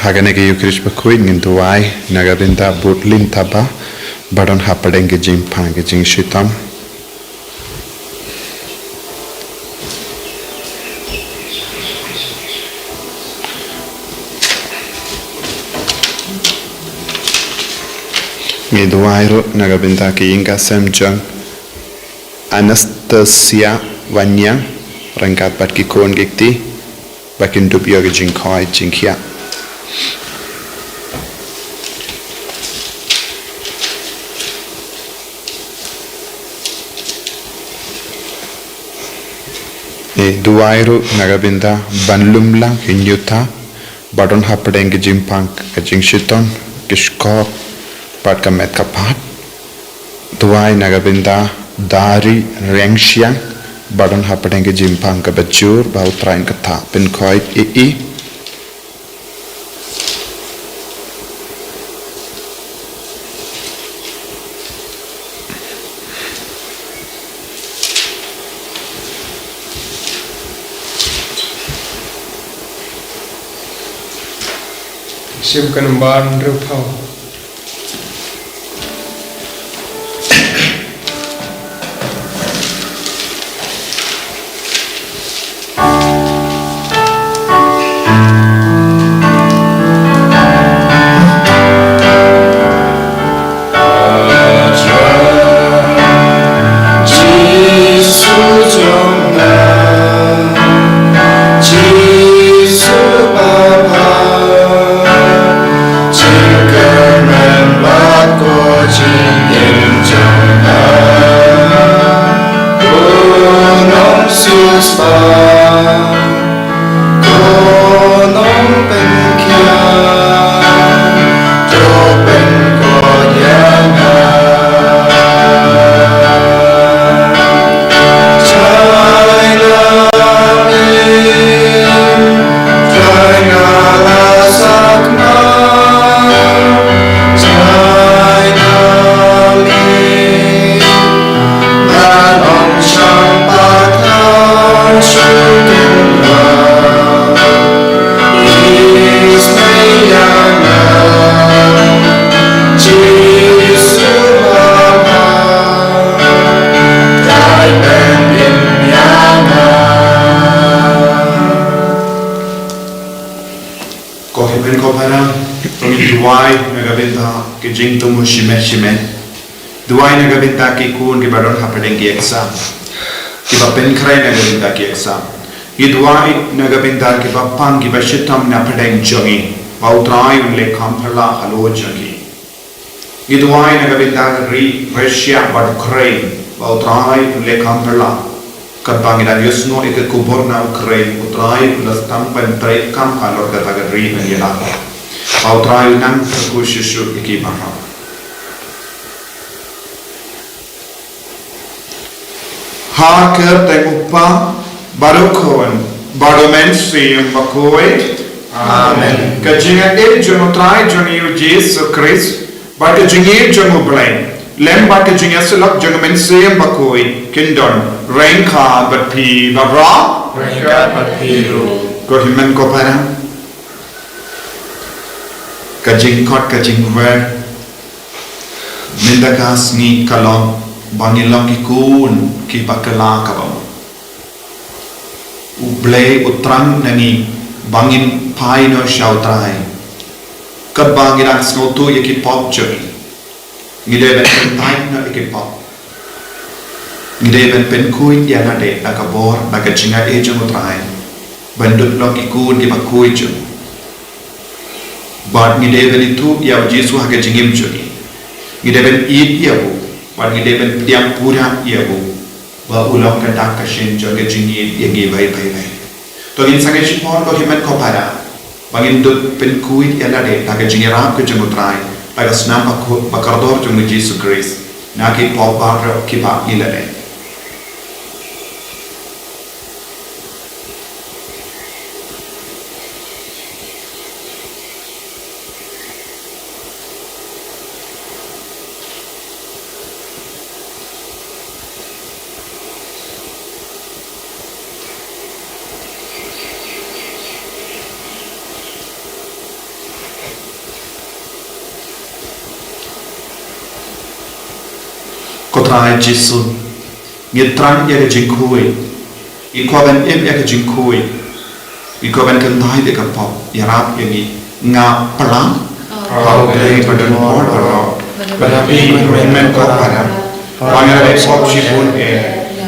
Haganege Yukrish Bakuin in Duai, Nagabinda Butlin Taba, Baron Hapadenge Jim Pangajing Shitam. Midwairo Nagabinda Kinga Semjang Anastasia Vanya Rangat Batkikon Gikti Bakin Dubyoga Jinkoi Jinkia. Duairu Nagabinda Banlumla Hinyuta Badon Hapadeng Jimpank Jingshiton Kishkor Patkamet Kapat Duai Nagabinda Dari Rengshiang Badon Hapadeng Jimpank Bajur Bautrain Kata Pinkoit II Simkan ban rupau. Jing tumu shime Duai Nagabinta ki kun ki baron hapadeng ki exam ki bapen krai Nagabinta ki exam Duai Nagabinta ki bapang ki bashitam napadeng jongi bautrai unle kampala halo jongi Duai Nagabinta ri Russia bad krai bautrai unle kampala kabang ida yusno ik kuborna krai utrai ulastam pen trai kam halor kata ri nela bautrai nang kushishu iki baha Harker Tegupa Barukoan Baromen Siyam Bakoe Amen. Kajinga Jonotrai Joniu Jesus Christ, but Kajingi Jonobrain, Lemba Kajinga Silak Jonomen Siyam Bakoe, Kindon, Rainka Bapi Bavra, Rainka Bapiru, Gohiman Kopara Kajing Kot Kajing Ver Mindakas Ni Kalon. Bangilong ki kun ki bakala kabam uble utrang nani bangin pai no shautrai kad bangirak snotu yaki pop jogi ngideben tain no yaki pop ngideben pen kuin yana de nakabor nakachinga ejang utrai bandut lo ki kun ki bakui jo bad ngideben itu ya Yesu haga jingim jogi ngideben eat yabu Bagi deben diam pura ia bu, ulang kedak kasih joge jingi yang bai. Togin sangat sipor ko himen ko para, bagi dut penkuit ia lade, laga jingi ram ke jengutrai, laga senam bakardor jeng Yesus Kristus, naki pop bakar kipa ilade. Pai Jesus Ngitran ya ke jingkui Ikoban im ya ke jingkui Ikoban kentai de kapau Yarap yang ni Nga pelang Hau dari badan mor barok Berapi men ko param Wangar ekop jibun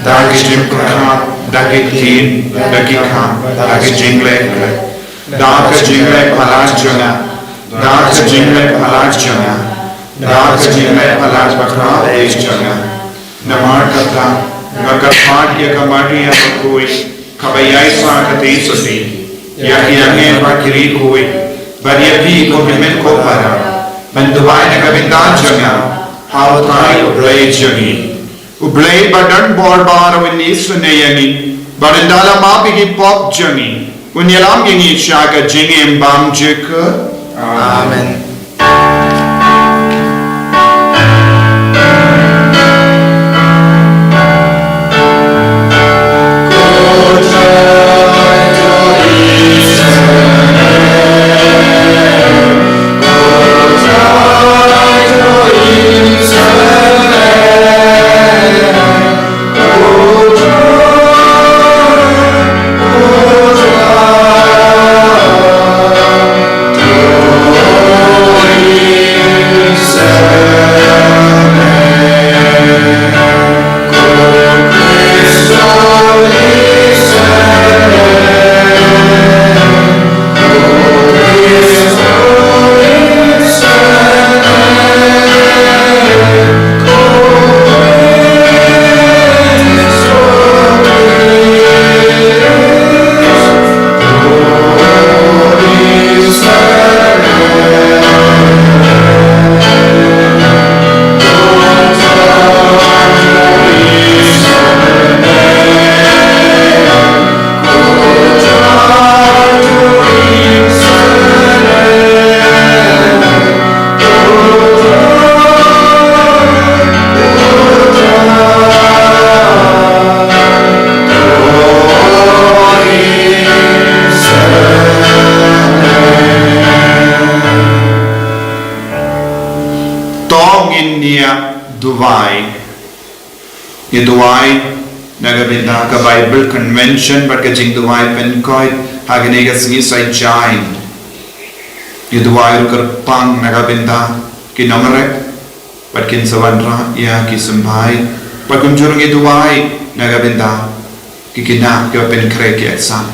Dagi jim kakak Dagi tin Dagi kam Dagi jingle Dagi jingle palas jona Dagi jingle palas jona Dagi jingle palas bakra es jona Namar kata Ngakapat ya kamari ya bakui Kabayai sa kati soti Yaki yange bakiri kui Bariapi ko men ko para Banduai na kabindan janga Hawatay ublay jangi Ublay badan borbar wini sunayangi Barindala mapigi pop jangi Unyalam yangi shaga jingi mbam jika Amen. Duai nagabinda ka Bible convention but ka jing duai penkoit hagane ka singi sai jain duai ker pang nagabinda ki nomere but kin sawandra ya ki sambai but kum jurung duai nagabinda ki kina ka pen kre ki exam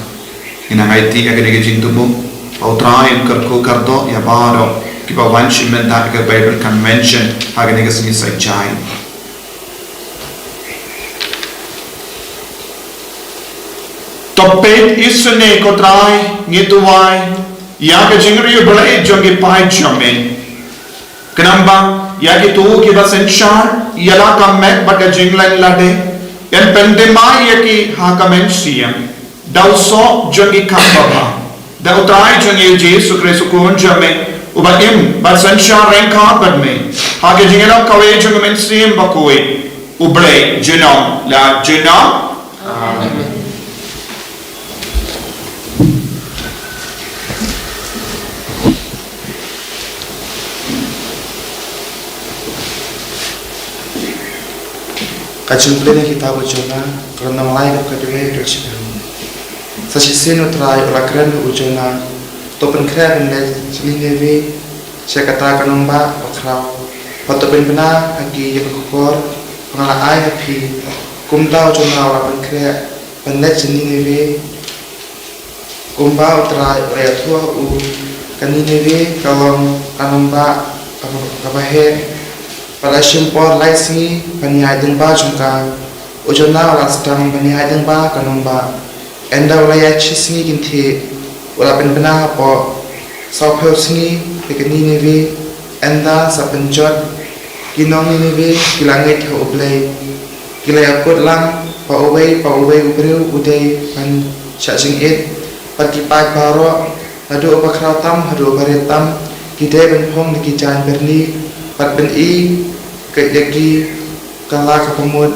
ina ngaiti hagane ka jing tubu au trai ker ko kardo ya baro ki ba wanshi menda ka Bible convention hagane ka singi sai jain Topet isne kotrai ngituai ya ke jingri boleh jongi pai jome kenamba ya ke tu ki basenchar yala kamek baka jinglan lade en pendemai ya ki ha kamensiam dauso jongi kambaba da utrai jongi Jesu Kristo kun jome ubaim basenchar renka padme ha ke jingla kawe jongi mensiam bakoi uble jenom la jenom amen Kajumplene kita ujona karena mulai kedua tercipta. Sesisin utrai ulakran ujona topen keren dan selingevi saya katakan nombak bakrau topen benar lagi yang kekor pengalai happy kumta ujona ulakan keren benar selingevi kumba utrai ulayat u kaninevi kalau nombak kabahe pada simpor laisi paniai dengba jungka ujona ulas tang paniai dengba kanomba enda ulaya chisni kinti ula penbena po saupel sini pekeni nevi enda sapenjot kinong nevi kilangit ha ublay kilaya kod lang pa uway ubriu uday pan chaching it patipai baro hadu upakratam hadu uparetam kidai benpong dikijan berni pat ben i kayaki kala kapamud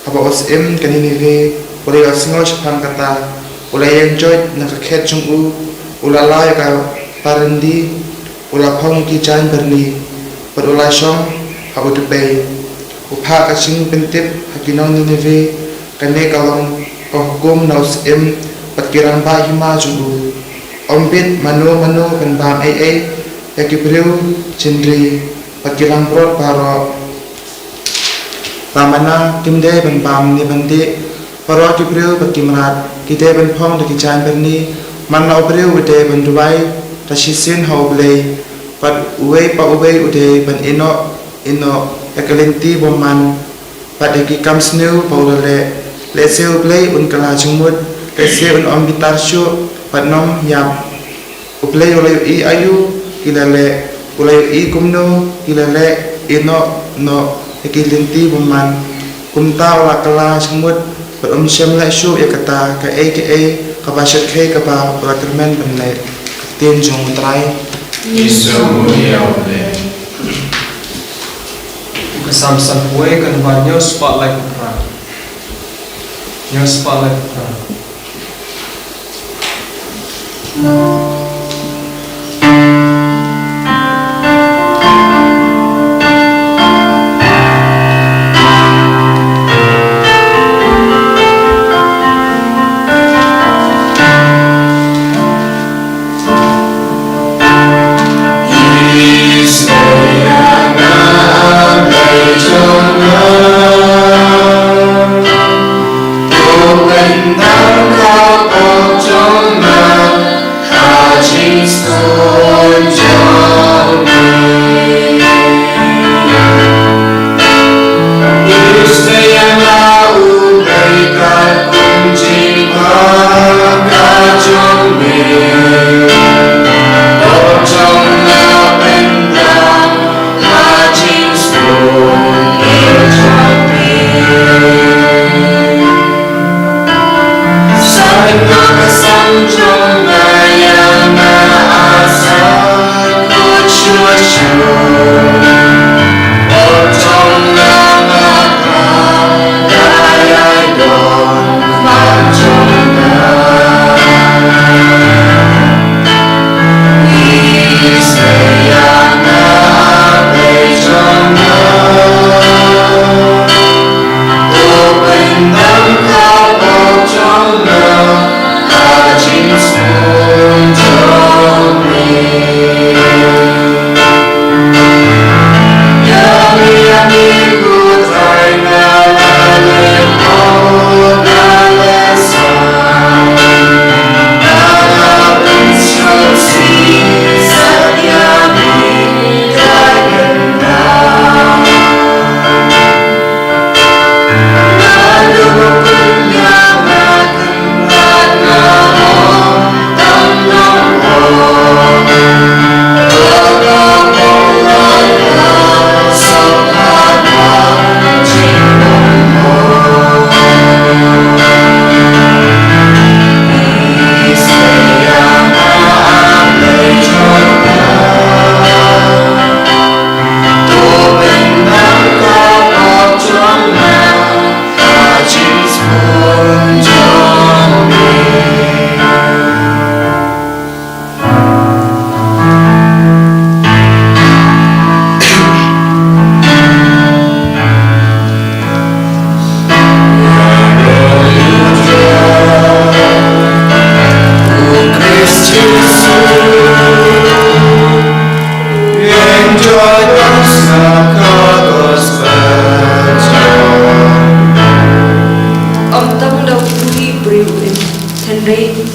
apa osim kaninive ulay osingo chapang kata ulay enjoy nakakhet jungu ulala yaka parandi ula pong ki jan berni pat ulay shong abu dubay upha ka sing pentip hakinong Nineveh kane kalong hukum naus patkirang ba hima jubu ombit mano kan bam ai yakibriu cindri patkirang prot paro pamana kimde ban bam ni bandi paro kibriu patkimrat kite ban phong de kijan berni manna obriu ude ban dubai tashisin hauble pat uwe ude ban ino ekalenti boman pada ki kamsneu paulale leseu play un kala chumut leseu un ambitar shu panom yap uplay olay I ayu kilale olay I kumno kilale ino no ekalenti boman kumta ola kala chumut patom la shu yakata ka kabashat khe kaba pratermen banle tin jong trai Samsung way kan ba new spotlight pra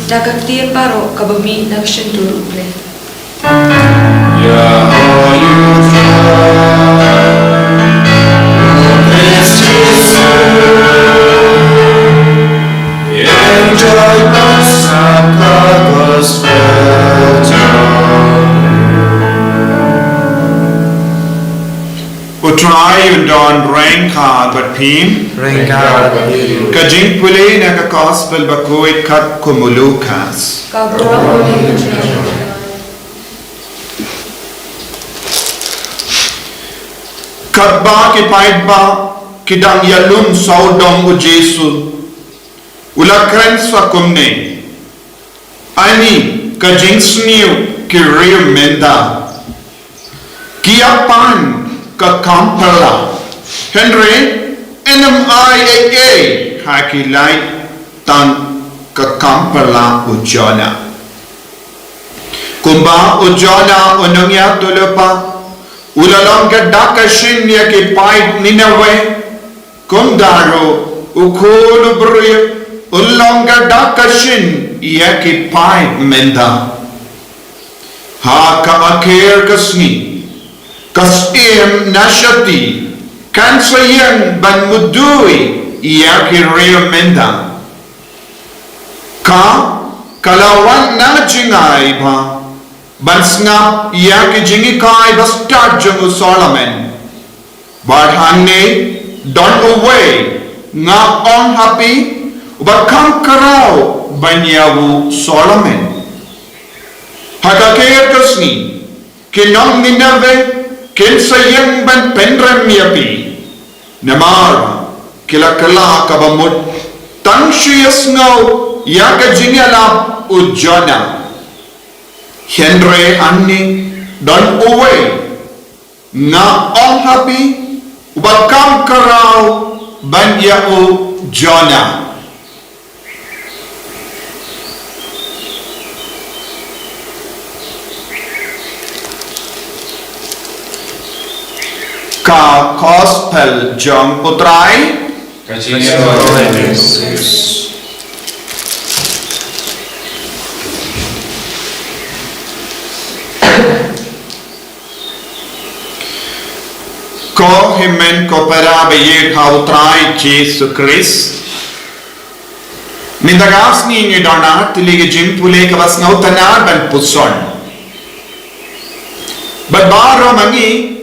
Dagagtian paro kabami nagsyenturo ple. Utrai undon rengka bat pim kajing pule na ka gospel bakoit kat kumulukas kat ba ki pait ba kidang yalum saudong u Jesu ulakren sa kumne ani kajing sniu ki riu menda kiapan ka kampala Henry NMIAA hakilai tan kekampala ujana kumba ujana onongya tulupa ulalong gadaka shinya ki pait ninawe kumdaro ukulu bruya ulong gadaka shin ya ki pait menda ha ka akhir kasni kasim nashati kan sayang ban mudui ya ki rio menda ka kalawan na jingai ba bansngap ya ki jingi kai bas start jungu Solomon but hanne don't away nga on happy but kam karau banyawu Solomon hakakir kasni kinong ninave kin sayang ban penrem yapi namar kila kala kabamut tangshiyas ngau ya ka jingala ujana Henry Anni don away na on happy ubakam karau banyau Jona ka gospel jong putrai ko himen ko para baye kautrai Jesus Christ mindagas ni ni dona tilige jimpule ka bas ngautana ban puson babaro mangi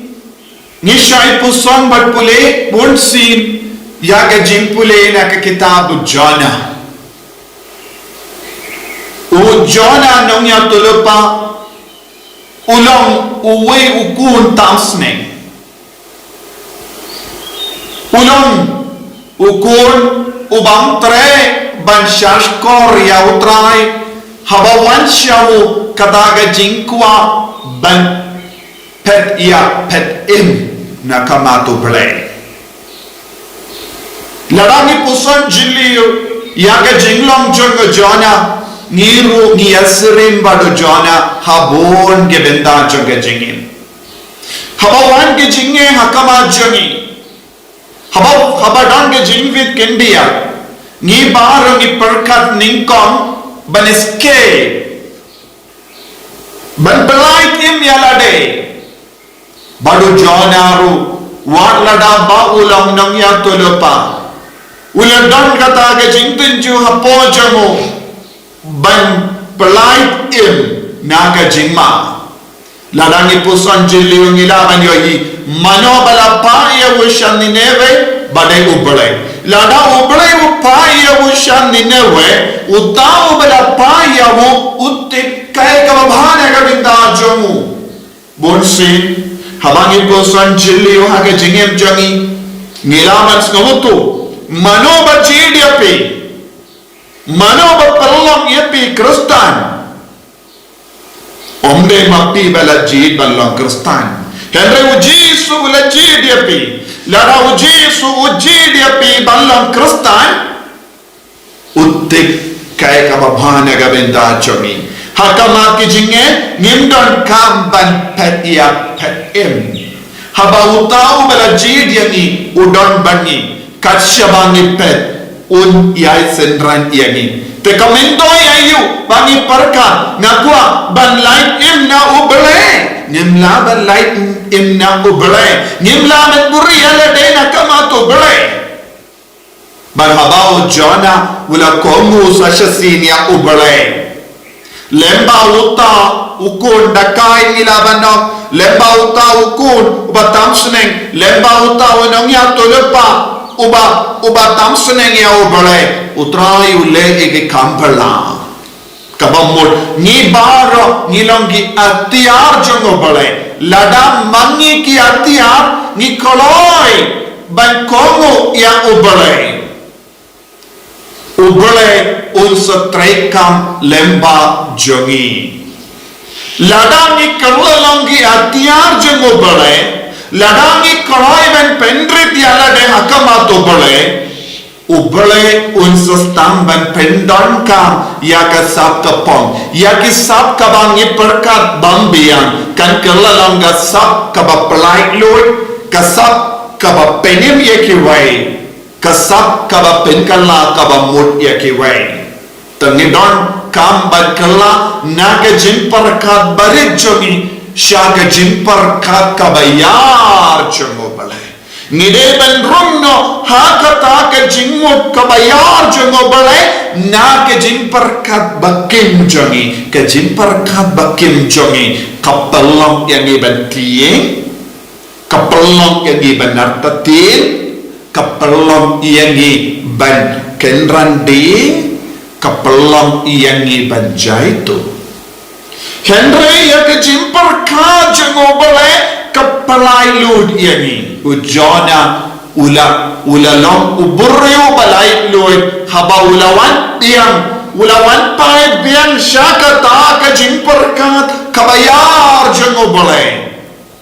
ni shai puson bat pule bunsin ya ka jimpule na ka kitab Jona u Jona nong ya tulupa ulong uwe ukun tamsne ulong ukun ubang tre ban shashkor ya utrai habawan shawu kadaga jingkwa ban pet ya pet im nakamato play larangi puson jiliyo yaga jinglong jongo Jona niru niyasrim bado Jona habon gebenda jongo jingin habawan ge jinge hakama jongi habadang ke jingvit kendia ni barang ni perkat ningkong baniske ban belait im yalade badu Jonaru wat lada ba ulang nang ya tulupa uladon kata ke jingtinju hapo jamu ban belait im naga jingma ladangi pusan jiliung ilaban yoyi mano bala pa ya wushan nineve badai ubalai lada ubalai upa ya wushan nineve utau bala pa ya wo utip kai kababhana kabinda jomu bonsi habangi pusan jiliung hake jingem jangi nilaman ngamutu mano ba jidiapi mano ba palong yapi Kristan omde mapi bala jid balong Kristan Henry ujisu ula jid yapi lara ujisu ujid yapi balong Kristan uttik kai kababhana gabenda chomi hakama ki jinge nimdon kamban pet ya pet im haba utau bala jid yani udon bangi katshabangi pet un yai sendran yani te kamendo yayu bangi perka nakwa ban light im na ubele nimla ban light im na ubele nimla men buri ala de na kama to ubele ban habao Jona ula komu sashasini ya ubele lemba uta ukun dakai nilabano lemba uta ukun ubatamsneng lemba uta wenong ya tulupa uba tamsneng ya ubele utrai ule ege kampala kabamut ni baro ni longi atiar jongo bale lada mangi ki atiar ni koloi ban kongo ya ubale unsa trekam lemba jongi lada ni kalolongi atiar jongo bale Ladangi koloi ben pendrit yala de hakama ubale unsastam ben pendon kam yaka sap kapong yaki sap kabangi perkat bambiang kan kelalangga sap kaba pelai lui kasap kaba penim yaki wai kasap kaba penkala kaba mut yaki wai tengidon kam ban kala naga jin perkat barit jongi shaga jin perkat kaba yar jongo balai ngide ben rumno hakata ke jingmut kabayar jongo balai na ke jing perkat bakim jongi ke jing perkat bakim jongi kapelong yang iban tieng kapelong yang iban nartatin kapelong yang iban kenrandi kapelong yang iban jaitu Henry ya ke jing perkat jongo balai kapalai lud yani ujona ulalong uburyo balai lud haba ulawan pai biang syakata ka jimperkat kabayar jango balai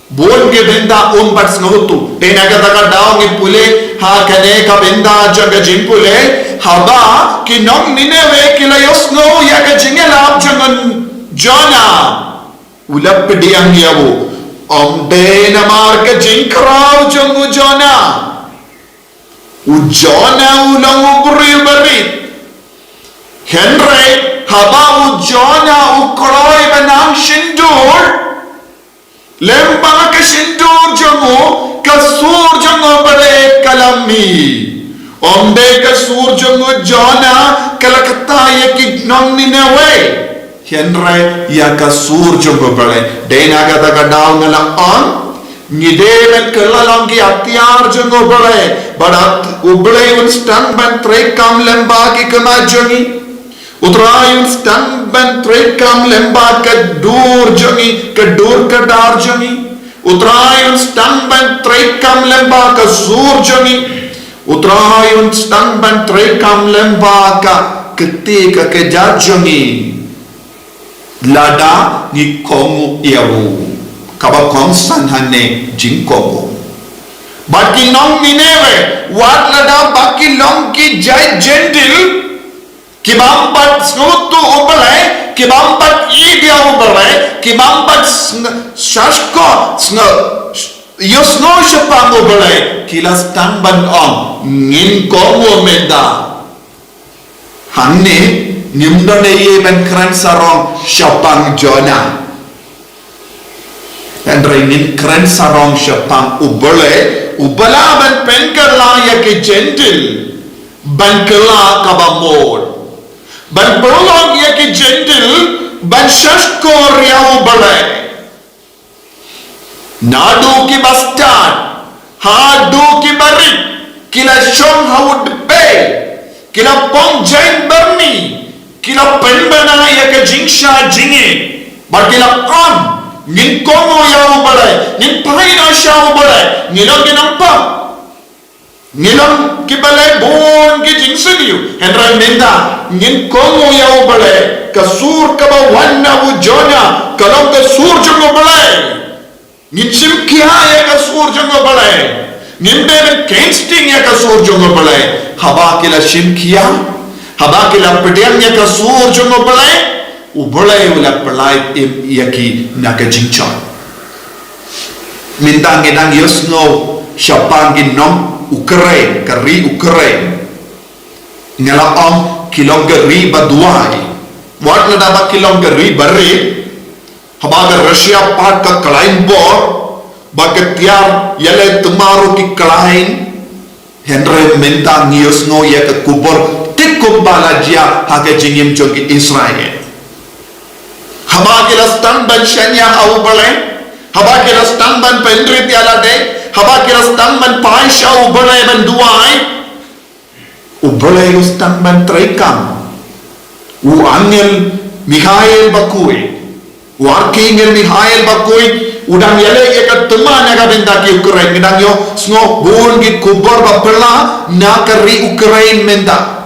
bon ge benda umbat snotu tenaga taka daw ngi pule ha kane ka benda jaga jimpule haba kinong ninewe kilayos no ya ka jingelap jangan jona ulap diang yawo Omde namar ke jingkrau jong ujona ulang uburi berit Henry haba ujona ukroi benang sindur lembang ke sindur jongu kasur jongu bale kalami omde kasur jongu ujona kalakata yaki nong ninewe Henry ya kasur jongo bale dena kata kadau ngala on ngide kelalang ki atiar jongo bale badat uble un stand ban trek kam lemba ki kemajongi utrai un stand ban trek kam lemba ke dur jongi ke dur ke dar jongi utrai un stand ban trek kam lemba ke sur jongi utrai un stand ban trek kam lemba ka ketika ke jar jongi lada ni kongu iawu kaba kongsan hane jing kongu baki nong ninewe wat lada baki long ki jai jendil kibampat snutu ubale kibampat idia ubale kibampat shashko yosno shapang ubale kilas tamban on ngin kongu menda hanne Nimdone ye ben kran sarong syapang jona dan ringin kran sarong syapang ubala ben penkala ya ke gentil ban kala kabamod ban prolog ya ke gentil ban shashkor ya ubale nadu ki bastard hadu ki barit kila shong haud be kila pong jain berni kila penbana ya ke jingsha jingi bakila on ngin komo ya ubale ngin paina sha ubale ngilong ginampa ngilong kibale bon ki jingsiliu hendra menda ngin komo ya ubale kasur kaba wanna ujona kalong kasur jongo ubale ngin simkia ya kasur jongo ubale ngin beben kensting ya kasur jongo ubale haba kila simkia haba kila pedangnya kasur jongo balai ubalai ula pelai im yaki naga jingchon mintang gedang yosno syapang ginom ukre kari ukre ngala om kilong geri baduai wat na dapat kilong geri bari haba ga Russia part ka klain bor bagetiar yale tumaru ki klain Henry mintang yosno ya ke kubur tikum balajia hake jingim jogi Israel haba kila stan ban shanya au bale haba kila stan ban pendrit yalade haba kila stan ban paisha au bale ban duai ubale stan ban trekam u angel Mihail bakui u arkingel Mihail bakui udang yale ekat teman aga benda ki Ukraine gedang yo sngo bun ki kubur bapela na kari Ukraine menda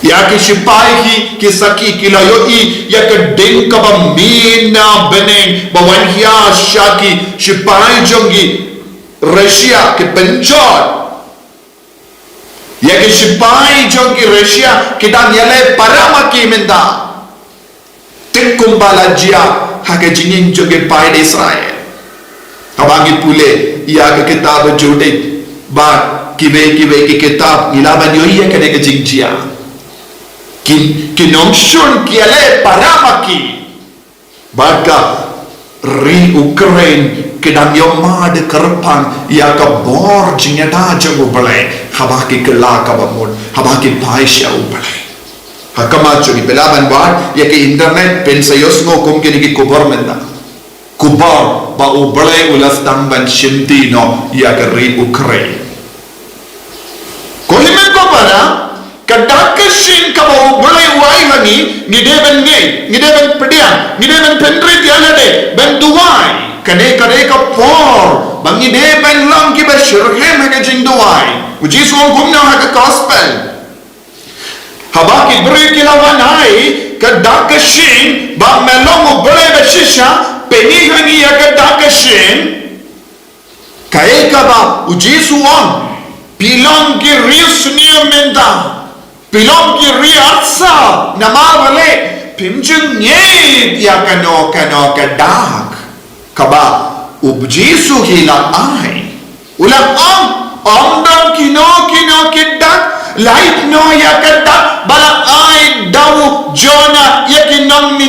Ya ke sipai ki saki kilayo ya ke ding ka ba mina beneng bawan hiya shaki sipai jongi Russia ke penjot ya ke sipai jongi Russia kita nyale paramaki menda tik kumbala jia ha ke jingin jongi pai de Israel kabangi pule ya ke kitab jode ba kibe ki kitab ilaban yo ya ke ne ke jingjia ki Nongstoin kiale paramaki baka ri Ukraine kedam yoma de kerpang ya ka bor jinyata jago balai habaki kela ka bamon habaki paisha ubalai hakama jogi belaban bar ya ke internet pensayos ngo kum ke ni kubar menda kubar ba ubalai ulas tamban shintino ya ke ri Ukraine kohimen ko para kadakashin kabo mulai wai lagi ngideben pedian ngideben pendrit yalade ben duwai kane ka por bang ngideben lang ki ba shirhem ha jing duwai uji so gumna ha gospel habaki bri kilawan ai kadakashin ba melong bule ba shisha peni hangi ya kadakashin kai ka ba uji so on pilong ki risniya menda Pilom ki riatsa namawale pimjung nye ya kano kadak kaba ubjisu hila ai ulang dam kino kidak light no ya kadak bala ai dawu jona ya ki nong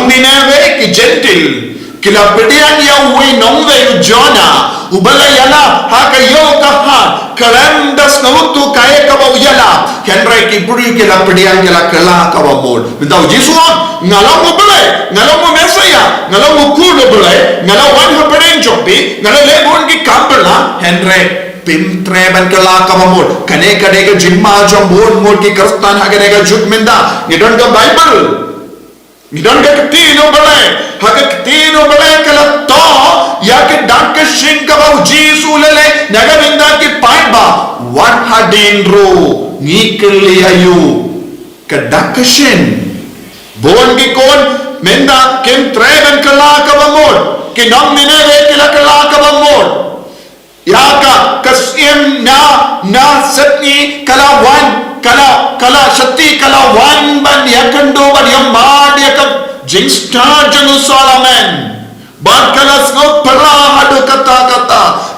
nineve ki gentle kila pedian ya we nongve jona ubala yala haka yoga ha kalandas nawtu kae ka ba yala henry ki puri ke la pedian ke la kala ka ba mod bintau jisuan ngalau mo bele ngalau mo mesaya ngalau mo kulo bele ngalau wan ha peden jopi ngalau lebon ki kambala henry pim treban kala ka ba mod kane kade ke jimma jambon mod ki kristan ha kade ka juk menda you don't go bible you don't get tino bale kala to ya ke dakashin ka ba jisu lele nagavinda ki paiba what hadendro ngikli ayu ke dakashin bon ki kon menda kem treban kala ka ba mod ki nam nineve kala ka ba mod ya ka kasim na satni kala wan kala shatti kala wan ban yakando ban yamad yakam jingstar janu Solomon Barkalas ngo pala hadu kata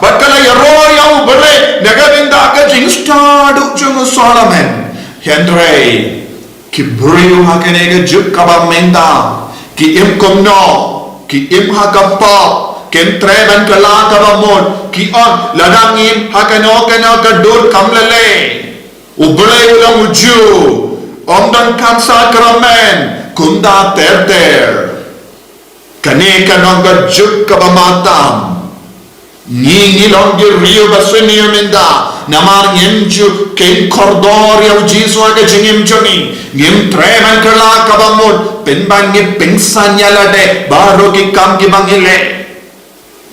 barkala yaro yau bere nagavinda ka jingstadu jungu Solomon Henry ki brio hakene ga juk kaba menda ki im komno ki im hakapa ken treban kala kaba mod ki on ladangim hakano kana ka dur kamlale ubale ulang uju omdan kam sakramen kunda ter kane kanong juk kabamatam ni long di rio basuni menda namar nyenju ken kordor ya jisu aga jingim joni ngim treman kala kabamod penbang ni pingsan yalade baro ki kam ki bangile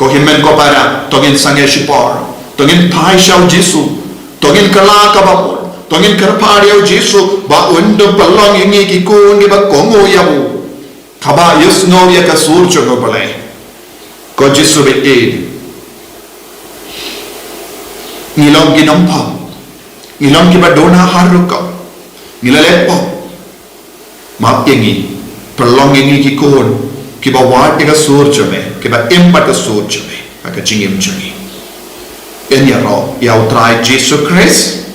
ko himen ko para tongin sange shipor tongin thai shau jisu tongin kala kabamod tongin karpari ya jisu ba undo palong ingi ki kun ki ba kongo yabu kaba yusno ya kasur chogo balai ko jisu be ngilong ginompa ngilong ki badona haruka ngilalepo map yengi pelong yengi ki kon ki ba wat ka sur chome ki ba empat ka sur chome aka jingim chome en ya ro ya utrai Jesus Christ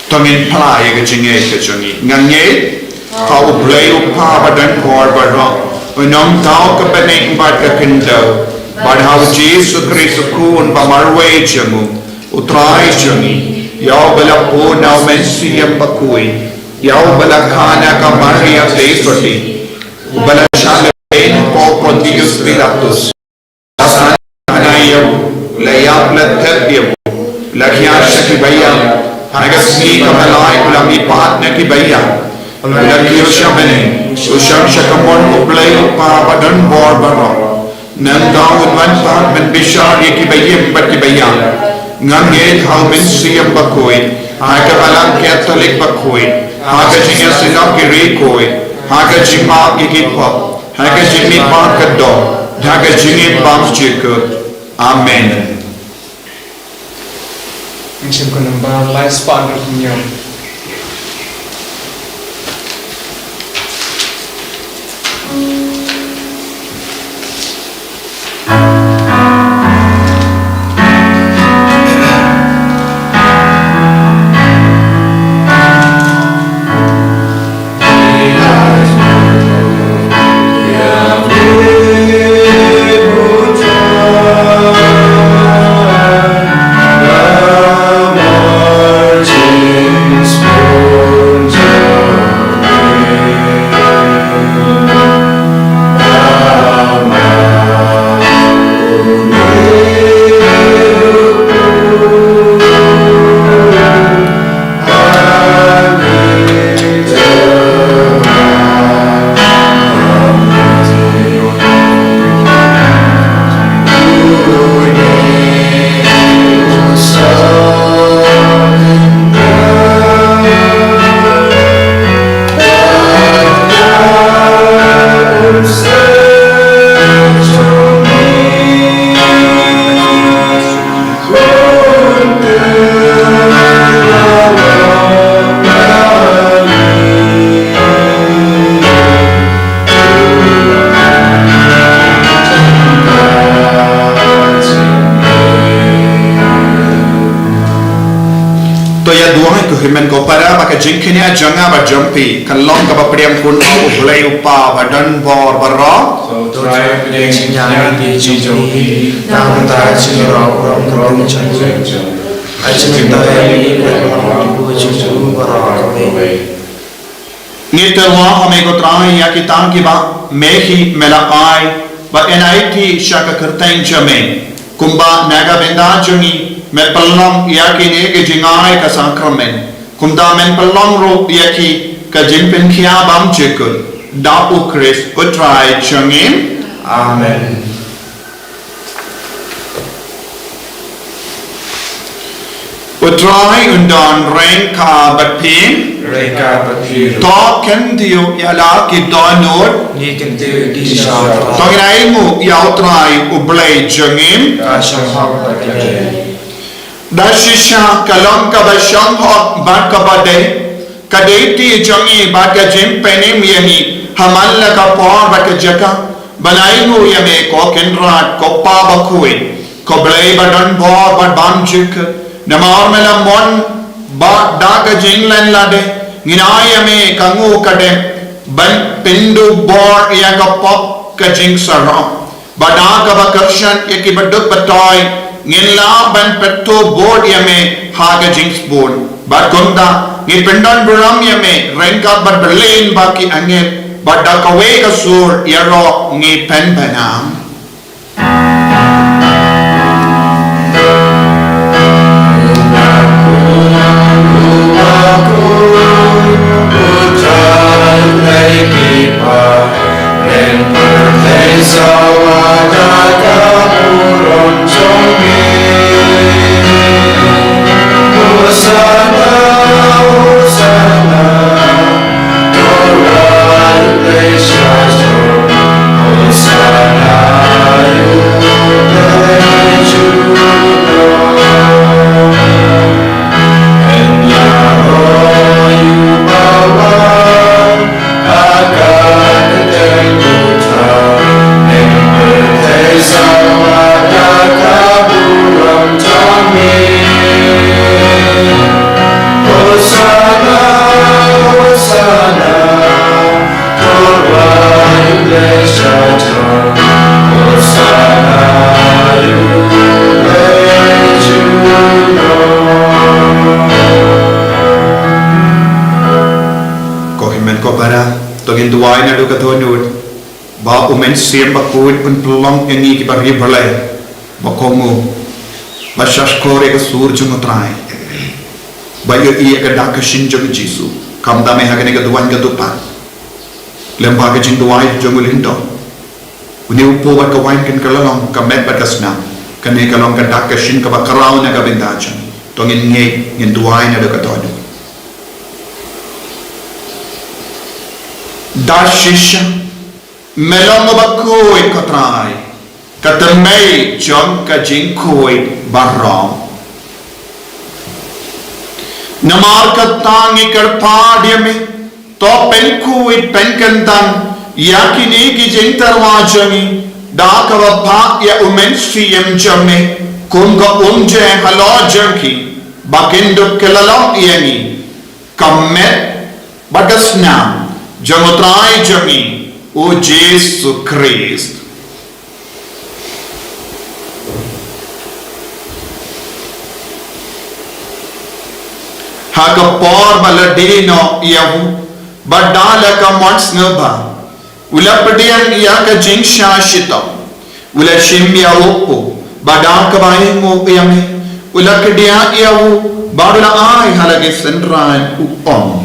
tongin pala ya ka jinge ka chongi ngange ka ublay upa badan kor badro Unong tao ka paneng bat ka kindaw badhaw Jesus Christ kun pamarway jamu utray jami yaw bala po naw mensiyam pakuy yaw bala kana ka Maria Tesoti bala shalain po Pontius Pilatus asanayaw layap lathabyam lakyasya kibayam nagasmi ka malay ulang ipaat na kibayam lagi usyam ini usyam syakamon ublay pa badan bor baro nang daud wan pa men bishar ye ki bayem bat ki bayam ngam ye how men siyam bakoi ha ka balam catholic bakoi ha ka jinga sinam ki re koi ha ka jima ki pop ha ka jimi pa ka do ha ka jingi bam chikut amen Inchim ko namba life span ro kinyo. men ko para ba ka jinkhinya janga ba jampi kallong ka ba priam kun au blai upa ba dan bor barra so try pideng nyang di jumpi nam ta chi ro ro chang chang ai chi ta ni ko chu bara ko ni te wa hame ko trai ya ki tang ki ba me hi mela ai ba nit shaka kartain jame kumba naga benda jungi me pallam ya ki ne ke jingai ka sankramen kumda men pallam ro ya ki ka jimpin khia bam chekul da u chris utrai changin amen utrai undan rain ka batpin Reka Patri to ken dio ya la ki do nor ni ken te di sha to ngai mu ya utrai u blai changin ka shang ha ta ke dashisha kalong ka ba shang hot ba ka ba de kadeti jangi ba ka jim penim yani hamal la ka por ba ka jaka balai mu ya me ko kenrat ko pa ba khuin ko blai ba dan bor ba bam jik namar mela mon ba da ka jing lan la de nginaya me kangu ka de ban pindu bor ya ka pop ka jing sara ba da ka ba karshan ya ki ba duk patoi ngilla ban petto board yame haga jinx board but gonda ni pendan buram yame renka but berlin baki ange but da kawe ka sur yaro ni pen banam duai na do ka thonur ba umen sem ba koit un plong eni ki bari bhalai ba komu ba shashkore ka sur chung trai ba yo i ka dak shin jog jisu kam da me ha ka ne ka duan ka dupa lem ba ka jing duai jomul hindo Uni upo bat ka wine kan kalong ka met bat ka snam. Kane kalong ka dak ka shin ka ba karau na ka bentajan. Tongin ngin duai na ka todo. Dashisha melong ba koi ka trai. Ka temei jong ka jing koi barong. Namar ka tangi kar paadya me to pen koi pen kantan yakini ki jing tarwajangi da ka ba ya umenstriyam jamme kun ka umje halo janki bakindu kelalo yangi kammet bagasna jamutrai jangi o Jesus Christ. Haka por baladino yahu badala ka mons ngaba ula pedian ya ka jingsha shita ula shimya opo badaka bae mo yame ula kedia yahu badula ai halage senran upom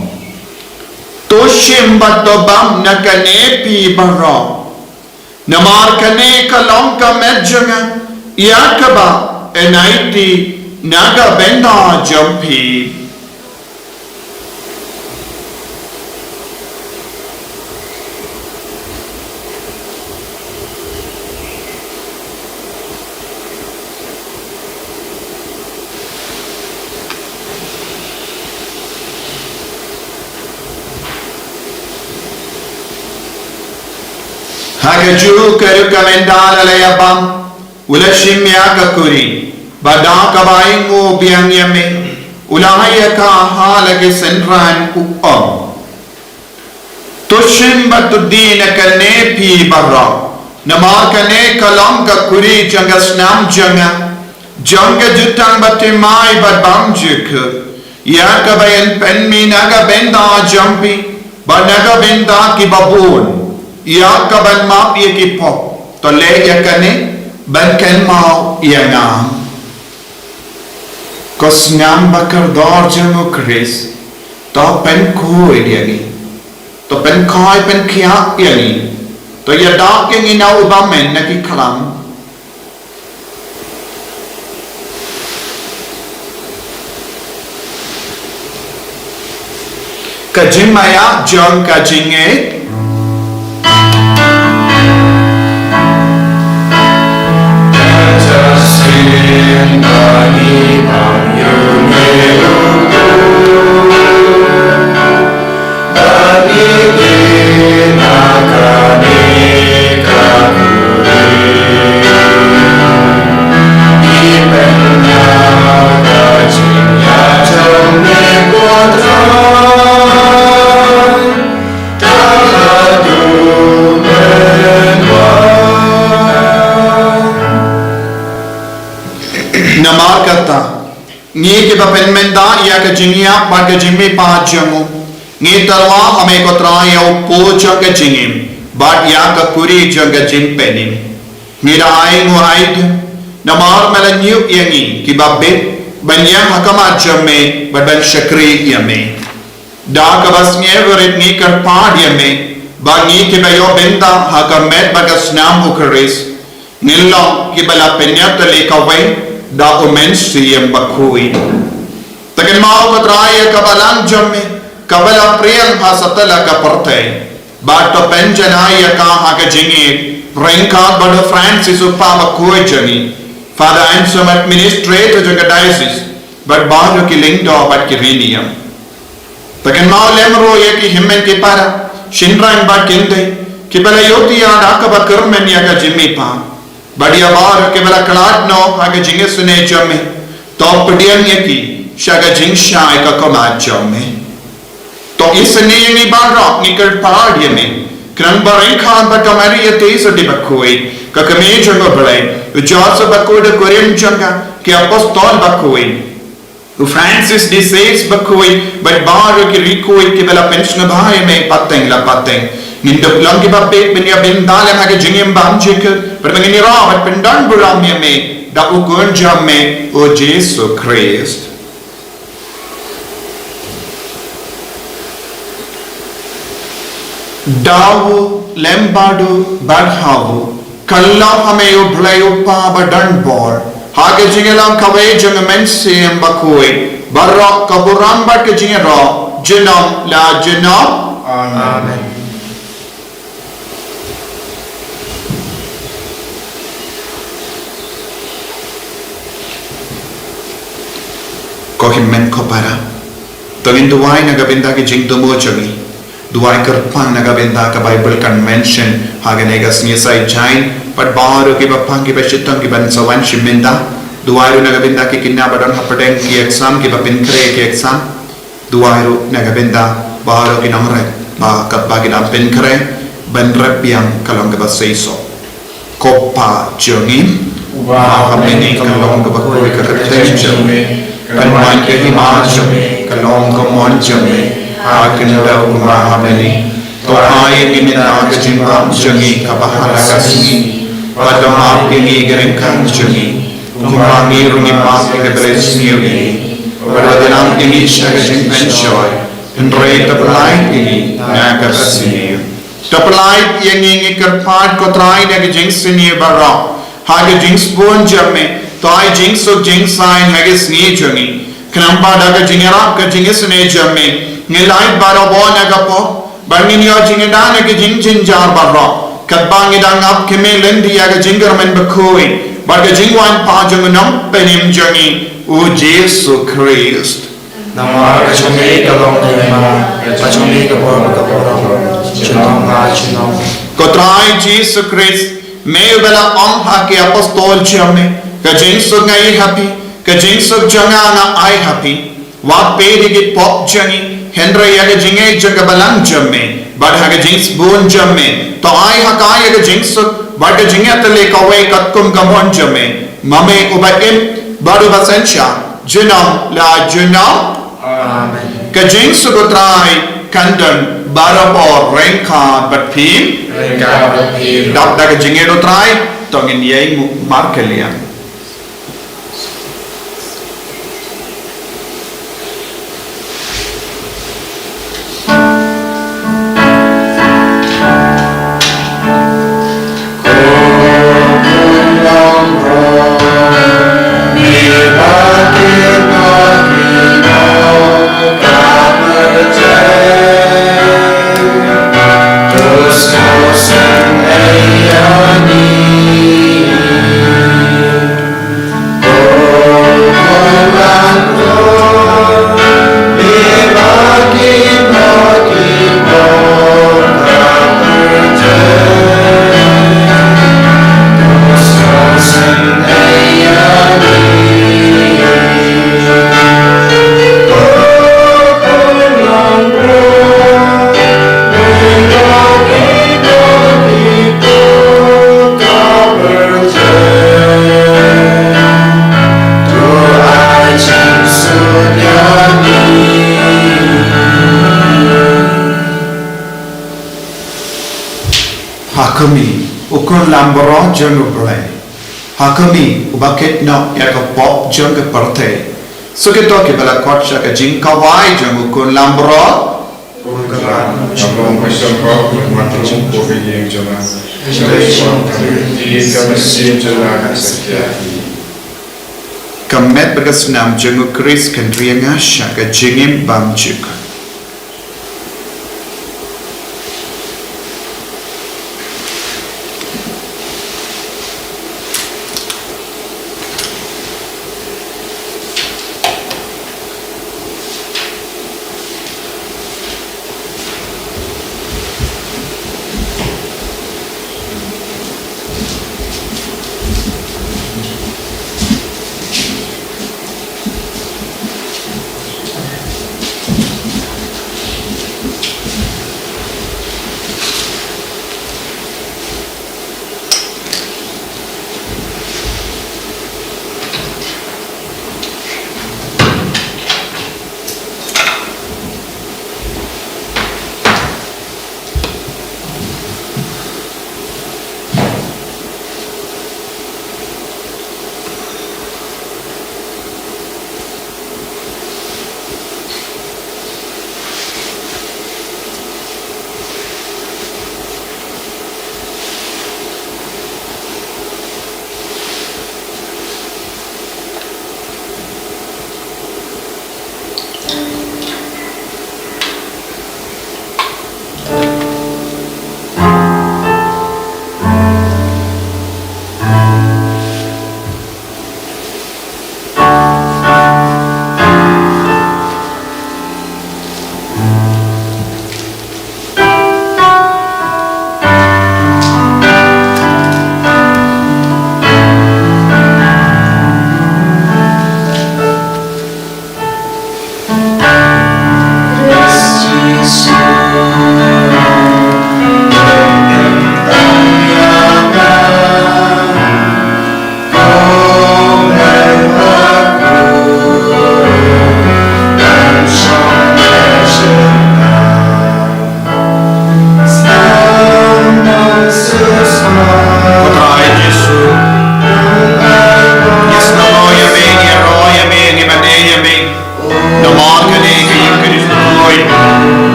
to shimba to bam nakane pi baro namar kane kalong ka medjanga yakaba enaiti naga benda jampi. Hagaju karu kamendala layabam ula shimya ka kuri bada ka baing mo biang yame ula haya ka halage senran upom tushim batudina kane pi barra namar kane kalam ka kuri janga snam janga jutang batimai badbam juk ya ka bayan penmi naga benda jampi banaga benda ki babun ya kaban map ye ki pop to le ya kane ban kan mau ya ngam kos ngam bakar dor jamo Chris to pen koi dia ni to pen koi pen kia ya ni to ya dak yang ina ubamen na ki khalam ka jimaya jong ka jinge namar kata ngi ke bapen menda ya ke jingia ba ke jimi pa jamu ngi tarwa hame ko trai au po cha ke jingim ba ya ka puri janga jim penim ngi ai ngo ai namar mala nyu yangi ki babbe banya hakama jamme ba ban shakri yame da ka bas ngi verit ngi kar pa yame ba ngi ke bayo benda hakamet ba ka snam ukris nillo ki bala penya tale ka wai da umenstriyam bakhui takin mau katraya kabalang jamme kabala priyam hasatala ka parte ba to penjanaya ka haga jingi ranka bada Francis upa bakhui jani father and some administrator janga diocese but baru ki lingdo but ki rinium takin mau lemro ye ki himmen ki para shinran ba kinde ki bala yoti ya ka ba kermen ya ka jimmi pa Badia bar ke bala kalat no haga jinge sune jamme top diam yaki shaga jing shai ka koma jamme to isne ni barok ni kar par diame kran barin khan ba kamari yate so di bakoi ka kame jango bale ujot so bakoi de korean janga ke apostol bakoi Francis de says bakoi but bar ke rikoi ke bala pension bhai me pateng la pateng Nindok lang kibabit benya bendalam haga jingim bamjik per mengini rawat pendan buramnya me da ukun jamme o Jesus Christ dawu lembadu badhawu Kallam hameyo blayo pa badan bor. Hage jingelam kawe jungen siem bakui. Barok kaburam bat ke jingero. Jenam la jenam. Amen. Kohim men kopara. Tawin duwai nagabinda ke jing tumo chagi. Duwai kerpang nagabinda ka Bible convention hage negas nisai jain pat baru ki bapang ki bashitang ki ban sawan shiminda duwai ru nagabinda ki kinna badon hapdeng ki exam ki bapin kre ki exam duwai ru nagabinda baru ki namre ba kat bagi dam pin kre ban rapiang kalong ke basaiso kopa jongin wa hamini kalong ke bakoi ka kateng jongin kan man ke hima jongin kalong ke mon jongin Akinda umahameni Tohai imina kejimbang jengi kabahala kasih Padama pingi gerengkan jengi Kumangi rungi mapi kebeles nyuri Padadinam pingi syagajing pensyoy Henry tepelai pingi naga kasih Tepelai yang ingi kerpat kotrai naga jing sini barang Haga jing spon jamme Tohai jing suk jing sain haga sini jengi Kenapa daga jingerap ke jing sini jamme Ngelai barabon agapo Banginyo jingedana ke jing jar barra Katbang idang ap keme lendi aga jingermen bakui Barga jingwan pa jungunam penim jungi U Jesu Christ Nama kacungi kalong tema Kacungi kapor kaporong Cunong ha cunong Kotrai Jesu Christ Meu bela om haki apostol jamme Kajing sug ngai happy Kajing sug janga na ai happy Wat pedi pop jangi Henry yaga jinge jaga balang jamme bad haga jings bon jamme to ai hakai yaga jings bad jinge tale kawe katkum kamon jamme mame ubaim badu basensha junam la junam Amen. ka jings gotrai kandan barapor renka but pim Rengka berpir dap daga jinge gotrai tongin yai markelia Hakami ukun lamboro jangu blay Hakami ubaket no yaga pop jangu parte Suketo ke bala kotcha ka jing kawai jangu ukun lamboro Ungkalan Abang pasal kau mati jumpa yang jangan. Jadi kami sih jangan sekian. Kamet bagas nam jangu Chris kendrianga shaka jingim bam chika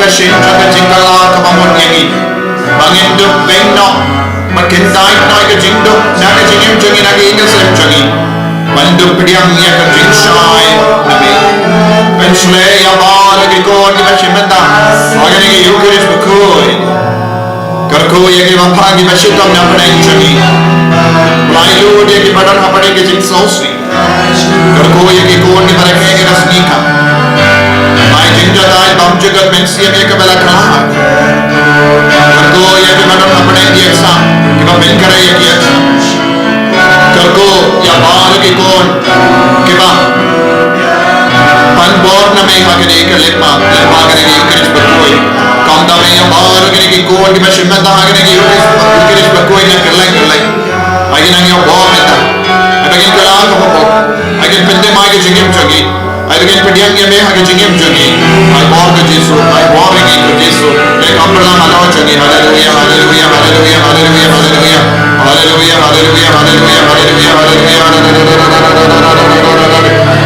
kashin jaga jingala kapamun yangi bangin duk bengno makin dai noi ka jingdo naga jingim jangi naga inga sem jangi banduk pediang ya ka jing shai nabi pensle ya bala ki kon ki bashimata agane ki yukiris bakoi karko ya ki bapagi bashitam na padain jangi Lalu dia ki badan apa dia ki jing sausi karko ya ki kon ki barake ki rasnika mai jinja dai bam jagat mensia me ka bala kala karko ya ki badan apa dia eksa ki ba ben kara ya ki eksa karko ya bal ki kon ki ba pan bor na me ha ki ka lepa ka ni yukiris bakoi kaunda me ya bal ki kon ki ba shimata ha ki yukiris bakoi na kerlai Lagi nang yung bawang neta. Lagi kailangan ko po. Lagi pwede mga jingim jogi. Lagi pwede ang yame hagi jingim jogi. Ay bawang ka Jesu. Ay bawang ringi ko Jesu. Lagi kapala malaw jogi. Hallelujah, hallelujah, hallelujah, hallelujah, hallelujah. Hallelujah, hallelujah, hallelujah, hallelujah, hallelujah.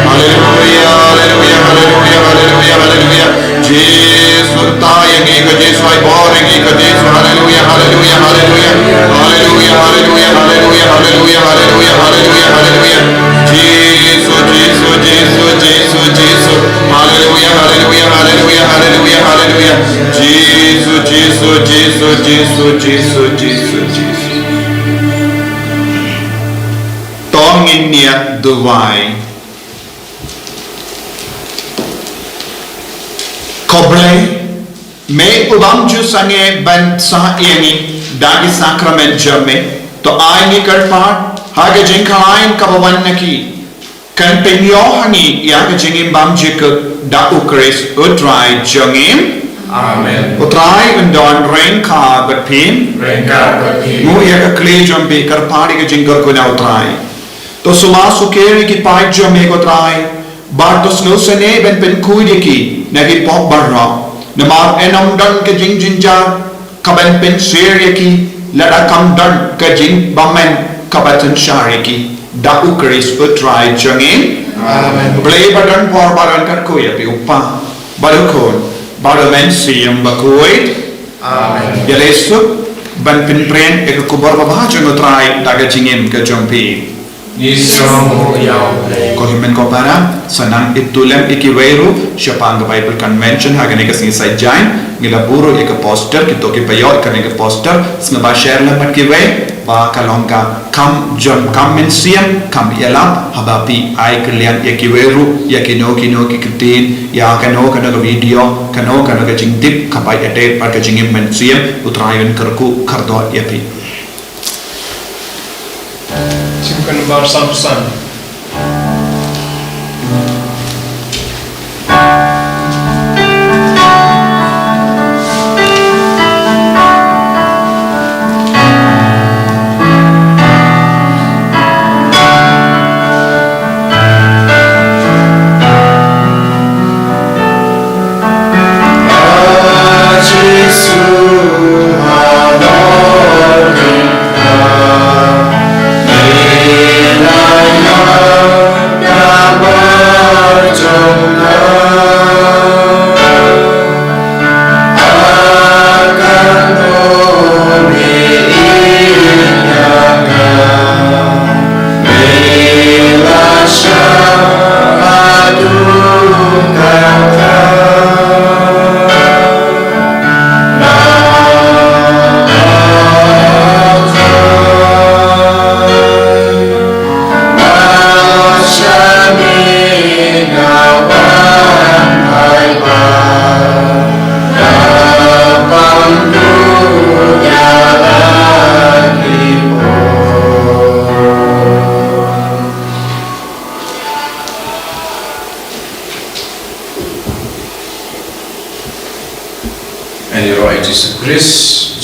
Hallelujah, hallelujah, hallelujah, hallelujah, hallelujah. Jesu tayang iko Jesu ay bawang ringi ko Jesu. Hallelujah, hallelujah, hallelujah. Hallelujah, hallelujah, hallelujah, hallelujah, hallelujah, hallelujah, hallelujah. Jesus, Jesus, Jesus, Jesus, Jesus. Hallelujah, hallelujah, hallelujah, hallelujah, hallelujah. Jesus, Jesus, Jesus, Jesus, Jesus, Jesus, Jesus. Tongin niya duway. Koble, may ubang Diyos sange ban sa iani dagi sakrament jame to ay ni karpar haga jingkalain kabawan naki kan penyo hangi yaga jingim bam jik da ukris utrai jangim Amen. utrai undon rain ka batpin mu yaga kle jambe karpari ga jingkar ko na utrai to suma sukeri ki pai jame ko utrai bartos no sene ben pen kuidi ki nagi pop barra namar enam dan ke jing jinjar kaban pen share ki lada kam dan ke jing bamen kabatan share ki da ukris utrai jangin amen play badan por badan kat ko ya pi upa balukon badamen siam bakoid amen ya lesu ban pen pren ek kubor babajon utrai daga jingim ke jompi Nisromo yao. Kohimen ko para sanang itulem ikiweru siapang Bible Convention hagane ka singisay jain ngila buro ika poster kito ki payo ika nega poster snaba share lang mat kiwe ba kalongka kam jon kam mensiam kam yalam habapi ay kalian ikiweru yakino kino kikitin ya kano kana video kano kana ka jingtip kapai ate par ka jingim mensiam utrayon karku kardo yapi Simpan bar samsan. And your right is Chris.